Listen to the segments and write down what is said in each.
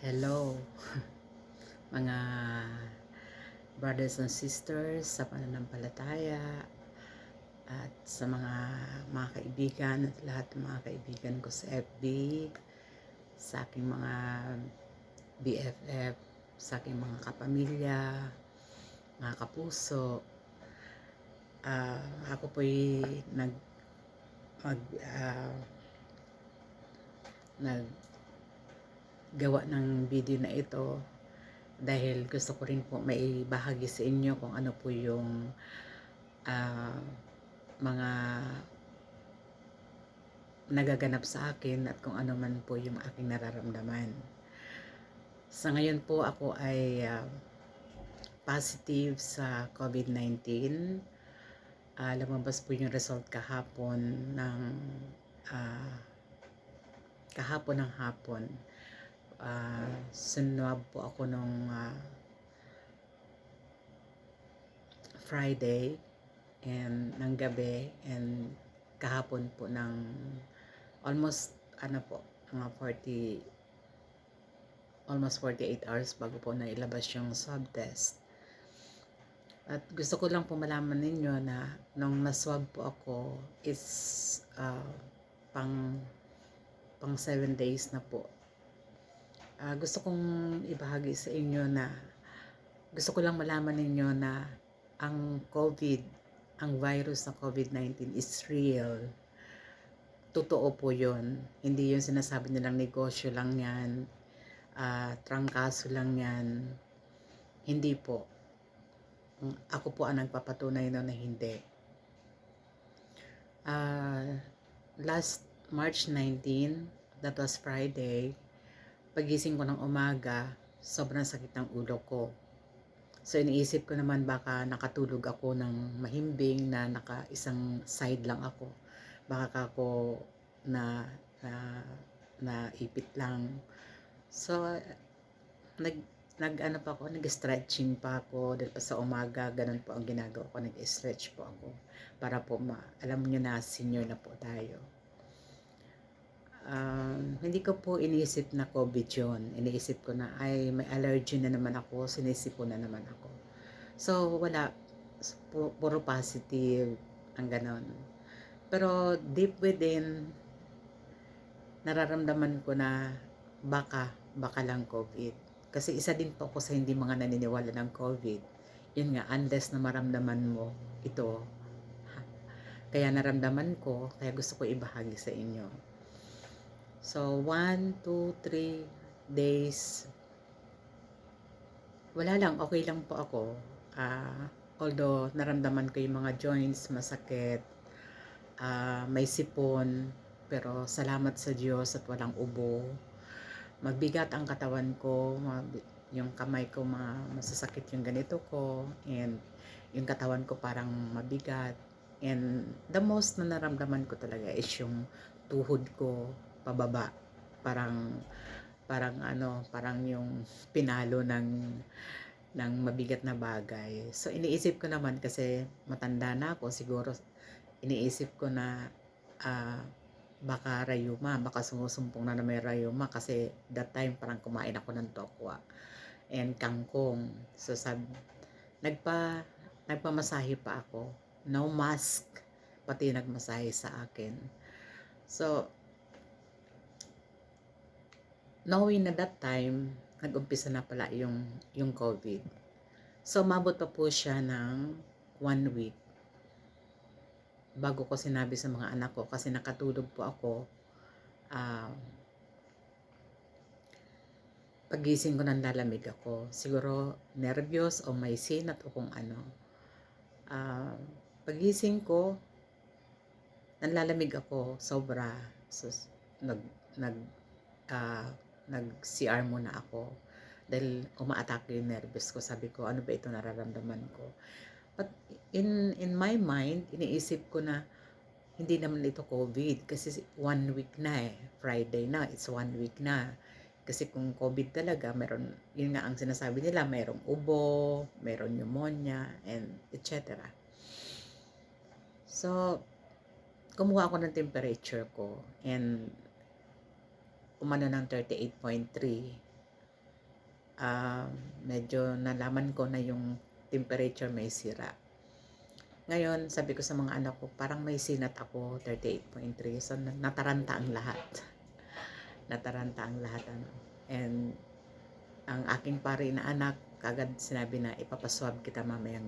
Hello, mga brothers and sisters sa pananampalataya at sa mga kaibigan at lahat ng mga kaibigan ko sa FB, sa aking mga BFF, sa aking mga kapamilya, mga kapuso. Ako po'y nag, mag, ah, naggawa ng video na ito dahil gusto ko rin po may bahagi sa inyo kung ano po yung mga nagaganap sa akin at kung ano man po yung aking nararamdaman. Sa ngayon po ako ay positive sa COVID-19. Lumabas po yung result kahapon ng hapon. Sinwab po ako nung Friday and ng gabi and kahapon po ng almost mga 48 hours bago po nailabas yung swab test. At gusto ko lang po malaman ninyo na nung naswab po ako is pang 7 days na po. Gusto kong ibahagi sa inyo na gusto ko lang malaman ninyo na ang virus na COVID-19 is real. Totoo po yun. Hindi yung sinasabi nilang negosyo lang yan, trangkaso lang yan. Hindi po. Ako po ang nagpapatunay na hindi. Last March 19, that was Friday, pagising ko ng umaga, sobrang sakit ng ulo ko. So iniisip ko naman baka nakatulog ako ng mahimbing na isang side lang ako. Baka ako na ipit lang. So nag-stretching pa ako dahil pa sa umaga, ganun po ang ginagawa ko, nag-stretch po ako para po alam niyo na senior na po tayo. Hindi ko po iniisip na COVID yun. Iniisip ko na ay may allergy na naman ako, sinisipo na naman ako. So wala, puro positive ang ganon. Pero deep within, nararamdaman ko na baka lang COVID. Kasi isa din po ako sa hindi mga naniniwala ng COVID. Yun nga, unless na maramdaman mo ito. Kaya naramdaman ko, kaya gusto ko ibahagi sa inyo. So, 1, 2, 3 days, wala lang, okay lang po ako. Although, naramdaman ko yung mga joints, masakit, may sipon, pero salamat sa Diyos at walang ubo. Magbigat ang katawan ko, yung kamay ko masasakit yung ganito ko, and yung katawan ko parang mabigat. And the most na naramdaman ko talaga is yung tuhod ko pababa. Parang yung pinalo ng mabigat na bagay. So iniisip ko naman kasi matanda na ako, siguro iniisip ko na baka rayuma, baka sumusumpong na may rayuma kasi that time parang kumain ako ng tokwa and kangkong. So nagpamasahe pa ako, no mask, pati nagmasahe sa akin. So knowing na that time nag-umpisa na pala yung COVID. So mabot pa po siya ng 1 week bago ko sinabi sa mga anak ko kasi nakatulog po ako. Pagising ko nanlalamig ako. Siguro nervyos o may sinat o kung ano. Pagising ko, nanlalamig ako sobra. So, nag-CR muna ako dahil umaatake yung nervous ko. Sabi ko, ano ba ito nararamdaman ko? But in my mind, iniisip ko na hindi naman ito COVID kasi 1 week na Friday na, it's 1 week na. Kasi kung COVID talaga, yun nga ang sinasabi nila, mayroong ubo, mayroong pneumonia, and etc. So, kumuha ako ng temperature ko and umano ng 38.3. ah, medyo nalaman ko na yung temperature may sira. Ngayon, sabi ko sa mga anak ko, parang may sinat ako, 38.3. So, nataranta ang lahat. Nataranta ang lahat. Ano. And ang aking pare na anak, kagad sinabi na ipapaswab kita mamaya.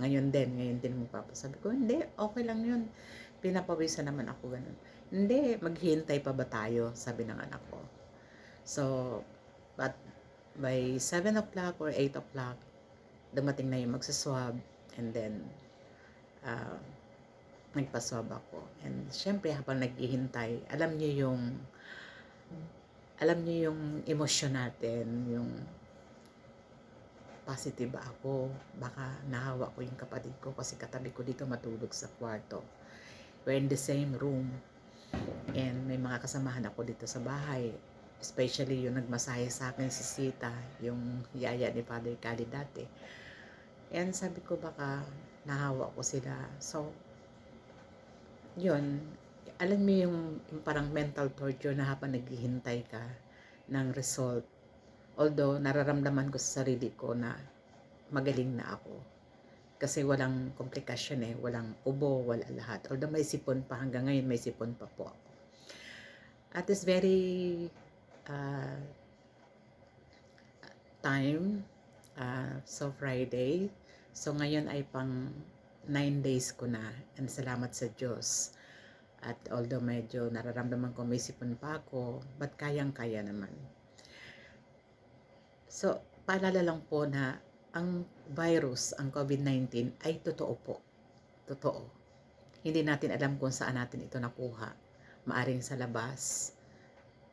Ngayon din magpapasabi ko, hindi, okay lang yun. Pinapawisan naman ako ganun. Hindi, maghihintay pa ba tayo? Sabi ng anak ko. So, but by 7 o'clock or 8 o'clock, dumating na yung magsaswab, and then uh, nagpaswab ako. And syempre habang naghihintay, alam niyo yung emosyon natin, yung positive ba ako, baka nahawa ko yung kapatid ko kasi katabi ko dito matulog sa kwarto. We're in the same room, and may mga kasamahan ako dito sa bahay, especially yung nagmasahe sa akin si Sita, yung yaya ni Father Cali dati. And sabi ko baka nahawa ko sila. So, yun, alam mo yung parang mental torture na habang naghihintay ka ng result. Although, nararamdaman ko sa sarili ko na magaling na ako. Kasi walang komplikasyon walang ubo, wala lahat. Although may sipon pa, hanggang ngayon may sipon pa po ako. At this very time, so Friday, so ngayon ay pang 9 days ko na, and salamat sa Diyos. At although medyo nararamdaman ko may sipon pa ako, but kayang-kaya naman. So, paalala lang po na ang virus, ang COVID-19 ay totoo po. Totoo. Hindi natin alam kung saan natin ito nakuha. Maaring sa labas,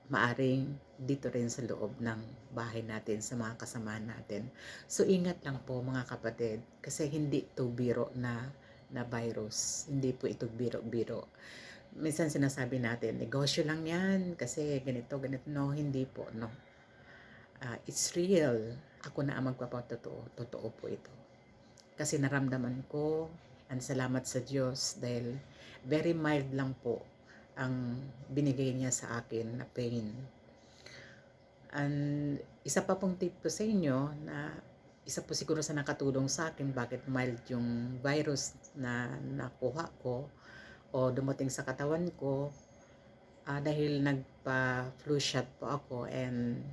maaring dito rin sa loob ng bahay natin, sa mga kasamahan natin. So, ingat lang po mga kapatid, kasi hindi ito biro na virus. Hindi po ito biro-biro. Minsan sinasabi natin, negosyo lang yan, kasi ganito. No, hindi po, no. It's real. Ako na ang magpapatotoo. Totoo po ito. Kasi naramdaman ko, and salamat sa Diyos, dahil very mild lang po ang binigay niya sa akin na pain. And isa pa pong tip ko sa inyo, na isa po siguro sa nakatulong sa akin bakit mild yung virus na nakuha ko o dumating sa katawan ko, dahil nagpa-flu shot po ako, and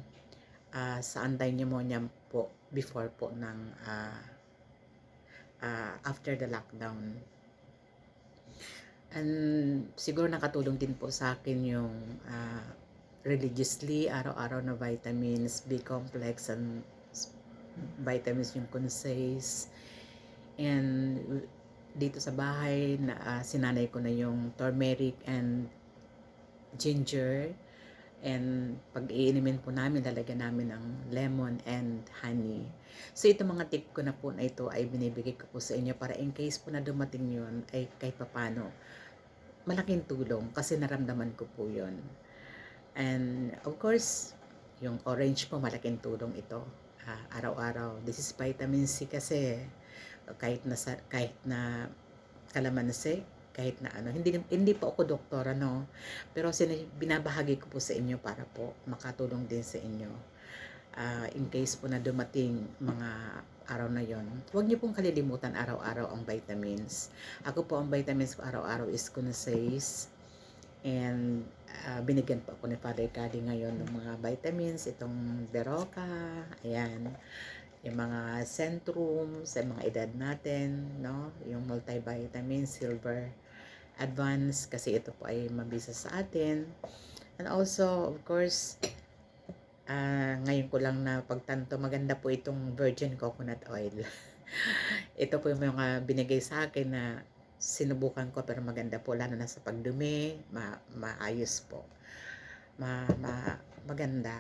sa anti-pneumonia po before po ng after the lockdown. And siguro nakatulong din po sa akin yung religiously, araw-araw na vitamins, B-complex, and vitamins yung Consace. And dito sa bahay, sinanay ko na yung turmeric and ginger. And pag iinimin po namin, lalagyan namin ng lemon and honey. So ito mga tip ko na po na ito ay binibigay ko po sa inyo para in case po na dumating yun ay kahit papano malaking tulong, kasi naramdaman ko po yun. And of course, yung orange po malaking tulong ito. Araw-araw. This is vitamin C kasi kahit na kalamansi, kahit na ano, hindi po ako doktor, ano, pero binabahagi ko po sa inyo para po makatulong din sa inyo. In case po na dumating mga araw na yon, huwag niyo pong kalilimutan araw-araw ang vitamins. Ako po, ang vitamins ko araw-araw is Consace, and binigyan po ako ni Father Cali ngayon ng mga vitamins, itong Beroca, ayan, yung mga Centrum sa mga edad natin, no, yung multivitamin, silver, advance, kasi ito po ay mabisa sa atin. And also, of course, ngayon ko lang na pagtanto, maganda po itong virgin coconut oil. Ito po yung mga binigay sa akin na sinubukan ko, pero maganda po, lalo na sa pagdumi, maayos po. Maganda.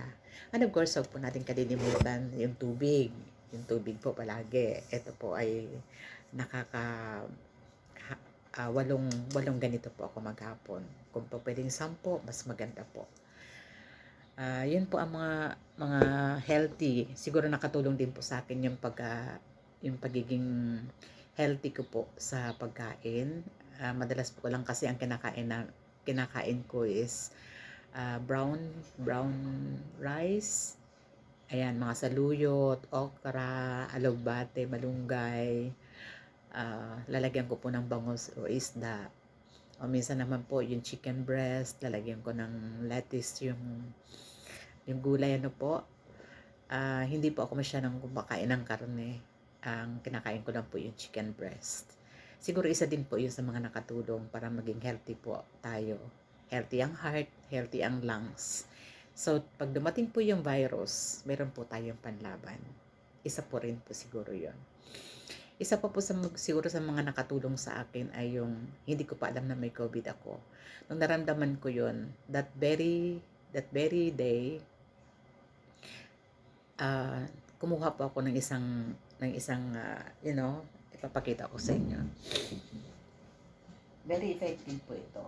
And of course, huwag po natin kalilimutan yung tubig. Yung tubig po palagi. Ito po ay walong ganito po ako maghapon. Kung po pwedeng 10, mas maganda po. Yun po ang mga healthy. Siguro nakatulong din po sa akin yung pagiging healthy ko po sa pagkain. Madalas po lang kasi ang kinakain ko is brown rice, Ayan, mga saluyot, okra, alugbate, malunggay. Lalagyan ko po ng bangus o isda. O minsan naman po yung chicken breast, lalagyan ko ng lettuce, yung gulay ano po. Hindi po ako masyadong kumakain ng karne. Ang kinakain ko lang po yung chicken breast. Siguro isa din po yun sa mga nakatulong para maging healthy po tayo. Healthy ang heart, healthy ang lungs. So, pag dumating po yung virus, meron po tayong panlaban. Isa po rin po siguro yon. Isa pa po siguro sa mga nakatulong sa akin ay yung hindi ko pa alam na may COVID ako. Nung naramdaman ko yun, that very day, uh, kumuha po ako ng isang ipapakita ko sa inyo. Very effective po ito.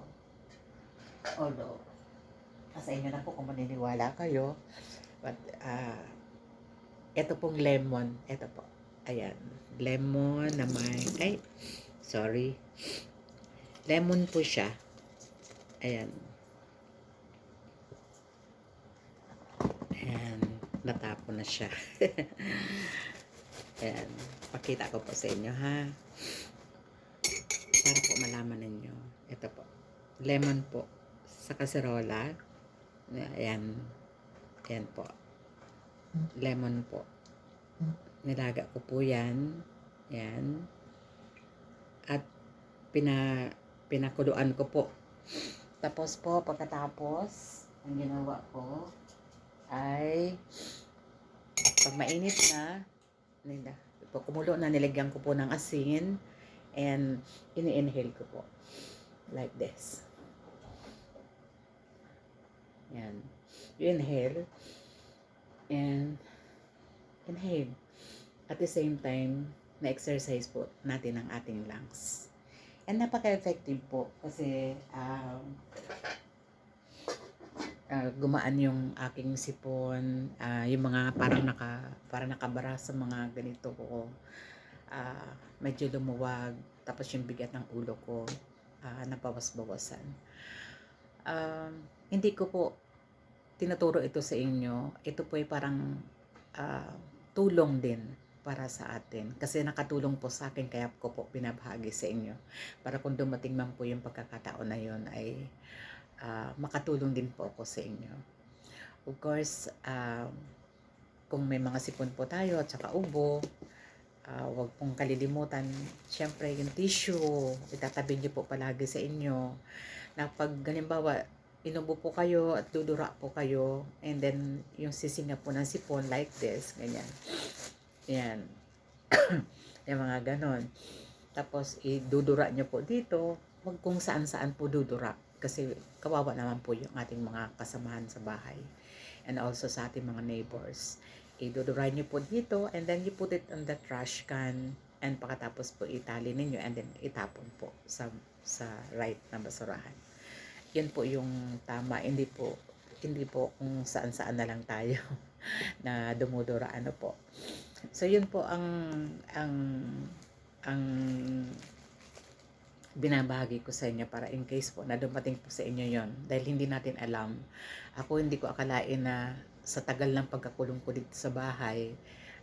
Although, sa inyo na po kung maniniwala kayo. But, ito pong lemon. Ito po. Ayan. Lemon na may, sorry. Lemon po siya. Ayan. Ayan. Natapon na siya. Ayan. Pakita ko po sa inyo, ha. Para po malaman ninyo. Ito po. Lemon po. Sa kaserola. Ayan. Ayan po. Lemon po. Nilaga ko po yan. Ayan. At pinakuluan ko po. Tapos po, pagkatapos, ang ginawa ko ay pag mainit na, kumulo na, nilagyan ko po ng asin and ini-inhale ko po. Like this. Yan. You inhale and inhale. At the same time, na-exercise po natin ang ating lungs. And napaka-effective po kasi gumaan yung aking sipon, yung mga parang nakabara sa mga ganito ko. Medyo lumuwag, tapos yung bigat ng ulo ko napawas-bawasan. Hindi ko po tinuturo ito sa inyo. Ito po ay parang tulong din para sa atin. Kasi nakatulong po sa akin, kaya ko po binabahagi sa inyo. Para kung dumating man po yung pagkakataon na yun, ay makatulong din po ako sa inyo. Of course, kung may mga sipon po tayo at saka ubo, huwag pong kalilimutan, syempre yung tissue, itatabi niyo po palagi sa inyo. Na pag halimbawa, inubo po kayo at dudura po kayo, and then yung sisinga po ng sipon like this, ganyan. Yan. Yung mga ganon. Tapos, idudura nyo po dito. Huwag kung saan-saan po dudura. Kasi kawawa naman po yung ating mga kasamahan sa bahay. And also sa ating mga neighbors. Idudura nyo po dito, and then you put it on the trash can. And pagkatapos po itali ninyo, and then itapon po sa right na basurahan. Yan po yung tama. Hindi po kung saan-saan na lang tayo na dumudura, ano po. So yun po ang binabahagi ko sa inyo para in case po na dumating po sa inyo yon, dahil hindi natin alam. Ako hindi ko akalain na sa tagal ng pagkakulong ko dito sa bahay,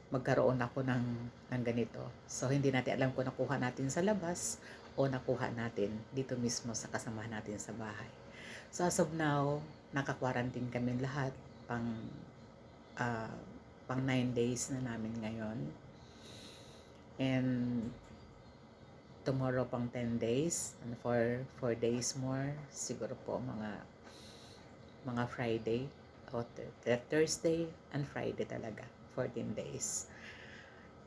magkaroon ako ng ganito. So hindi natin alam kung nakuha natin sa labas o nakuha natin dito mismo sa kasamahan natin sa bahay. So as of now, naka-quarantine kami lahat pang 9 days na namin ngayon. And tomorrow pang 10 days, and for 4 days more, siguro po mga Friday o Thursday and Friday talaga, 14 days.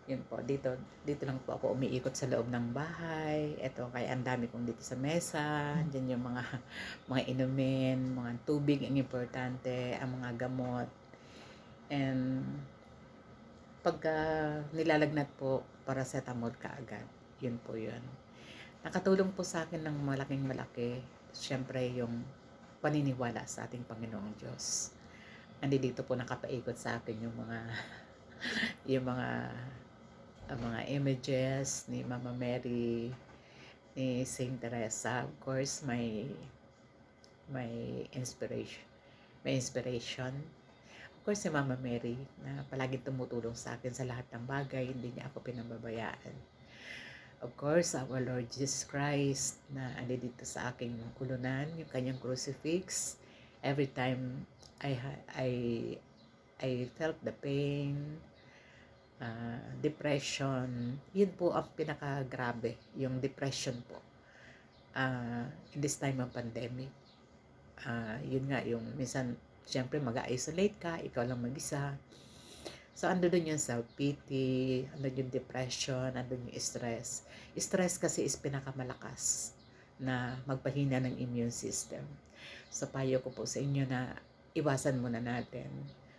Yun po, dito lang po ako umiikot sa loob ng bahay. Ito, kaya ang dami kong dito sa mesa. Diyan yung mga inumin, mga tubig ang importante, ang mga gamot. And pagka nilalagnat po, paracetamol kaagad. Yun po yun. Nakatulong po sa akin ng malaking malaki, syempre yung paniniwala sa ating Panginoong Diyos. Dito po nakapaikot sa akin yung mga images ni Mama Mary, ni Saint Teresa. Of course, may inspiration. Of course, si Mama Mary na palaging tumutulong sa akin sa lahat ng bagay, hindi niya ako pinababayaan. Of course, our Lord Jesus Christ na andi dito sa aking kulunan, yung kanyang crucifix. Every time I felt the pain, depression, yun po ang pinakagrabe, yung depression po. In this time of pandemic, yun nga, yung minsan, syempre mag-isolate ka, ikaw lang mag-isa. So, ando dun yung self-pity, ando yung depression, ando yung stress. Stress kasi is pinakamalakas na magpahina ng immune system. So, payo ko po sa inyo na iwasan muna natin.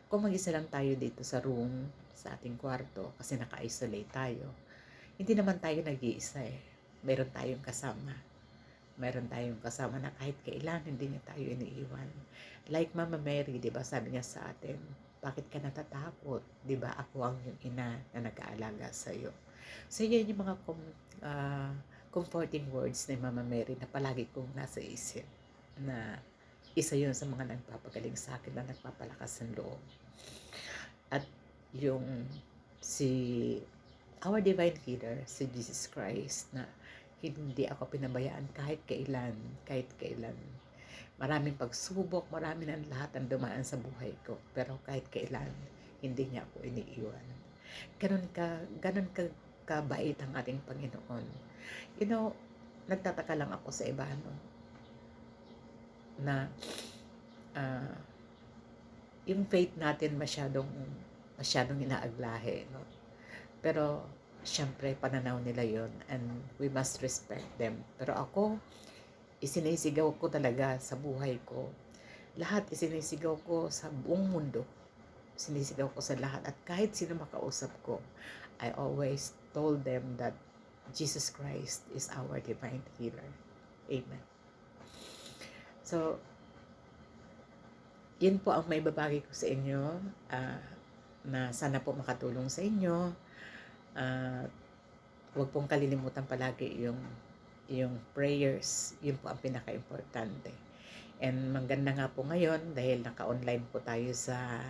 Kung mag-isa lang tayo dito sa room, sa ating kwarto, kasi naka-isolate tayo, hindi naman tayo nag-iisa eh. Meron tayong kasama. Meron tayong kasama na kahit kailan hindi niya tayo iniiwan. Like Mama Mary, di ba, sabi niya sa atin, bakit ka natatakot? Di ba ako ang yung ina na nag-aalaga sa iyo. So yan yung mga comforting words ni Mama Mary na palagi kong nasa isip, na isa yun sa mga nagpapagaling sa akin na nagpapalakas ng loob. At yung our divine healer, si Jesus Christ, na hindi ako pinabayaan kahit kailan. Maraming pagsubok, marami ng lahat ang dumaan sa buhay ko. Pero kahit kailan, hindi niya ako iniiwan. Ganun ka kabait ang ating Panginoon. You know, nagtataka lang ako sa iba, no? Na yung faith natin masyadong inaaglahe, no? Pero syempre pananaw nila yon, and we must respect them. Pero ako, isinisigaw ko talaga sa buhay ko. Lahat isinisigaw ko sa buong mundo. Sinisigaw ko sa lahat. At kahit sino makausap ko, I always told them that Jesus Christ is our divine healer. Amen. So, yun po ang may babagi ko sa inyo, na sana po makatulong sa inyo. Huwag pong kalilimutan palagi yung prayers. Yun po ang pinaka-importante. And maganda nga po ngayon dahil naka-online po tayo sa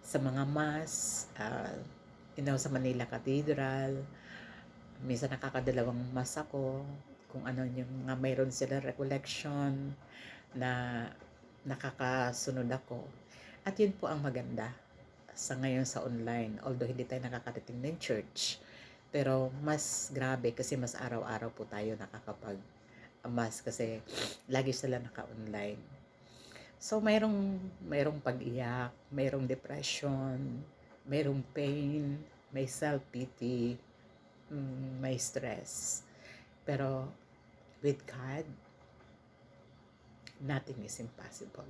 mga mass, sa Manila Cathedral. Minsan nakakadalawang mass ako, kung ano yung mga mayroon sila recollection na nakakasunod ako. At yun po ang maganda sa ngayon sa online, although hindi tayo nakakarating ng church, pero mas grabe kasi mas araw-araw po tayo nakakapag-mass kasi lagi sila naka-online. So mayroong pag-iyak, mayroong depression, mayroong pain, may self-pity, may stress. Pero with God, nothing is impossible.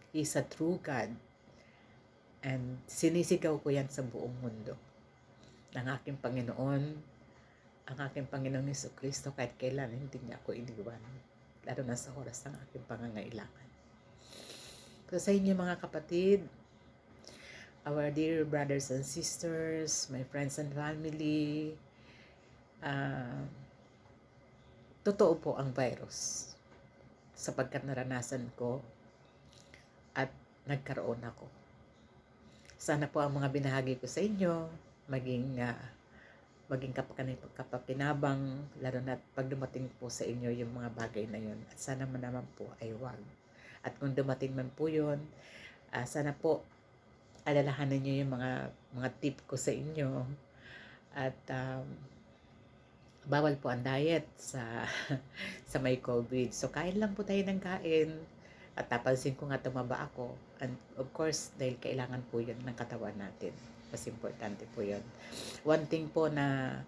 He's a true God. And sinisigaw ko yan sa buong mundo. Ang aking Panginoong Jesucristo, kahit kailan hindi niya ako iniwan, lalo na sa oras ng aking pangangailangan. So sa inyo mga kapatid, our dear brothers and sisters, my friends and family, totoo po ang virus sapagkat naranasan ko at nagkaroon ako. Sana po ang mga binahagi ko sa inyo maging kapakinabang, lalo na pag dumating po sa inyo yung mga bagay na yun. At sana man naman po ay wag. At kung dumating man po yun, sana po alalahanan nyo yung mga tip ko sa inyo. At bawal po ang diet sa may COVID. So kain lang po tayo ng kain. At napansin ko nga tumaba ako. And of course, dahil kailangan po yun ng katawan natin. Mas importante po yun. One thing po na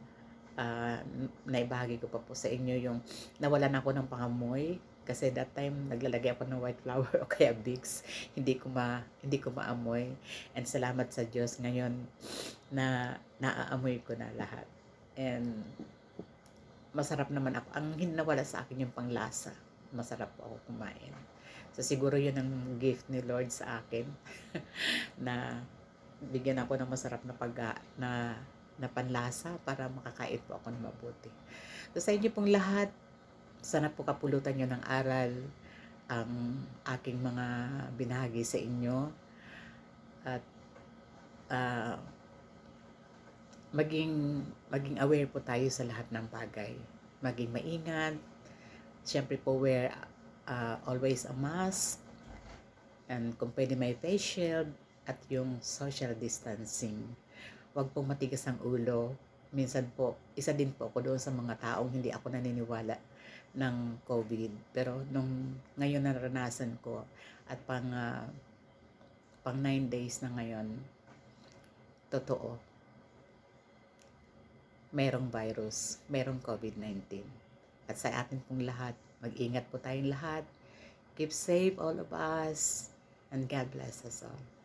naibahagi ko pa po sa inyo, yung nawalan ako ng pangamoy. Kasi that time, naglalagay ako ng white flour o kaya Vicks. Hindi ko maamoy. And salamat sa Diyos ngayon na naaamoy ko na lahat. And masarap naman ako. Ang nawala sa akin yung panglasa. Masarap po ako kumain. So siguro yun ang gift ni Lord sa akin na bigyan ako ng masarap na panlasa para makakain po ako ng mabuti. So sa inyo pong lahat, sana po kapulutan nyo ng aral ang aking mga binahagi sa inyo. at ah, maging aware po tayo sa lahat ng bagay. Maging maingat. Siyempre po, wear always a mask, and kung pwede may face shield at yung social distancing. Huwag pong matigas ang ulo. Minsan po, isa din po ako doon sa mga taong hindi ako naniniwala ng COVID. Pero nung ngayon naranasan ko at pang 9 days na ngayon, totoo, merong virus, merong COVID-19. At sa atin pong lahat, mag-ingat po tayong lahat. Keep safe all of us, and God bless us all.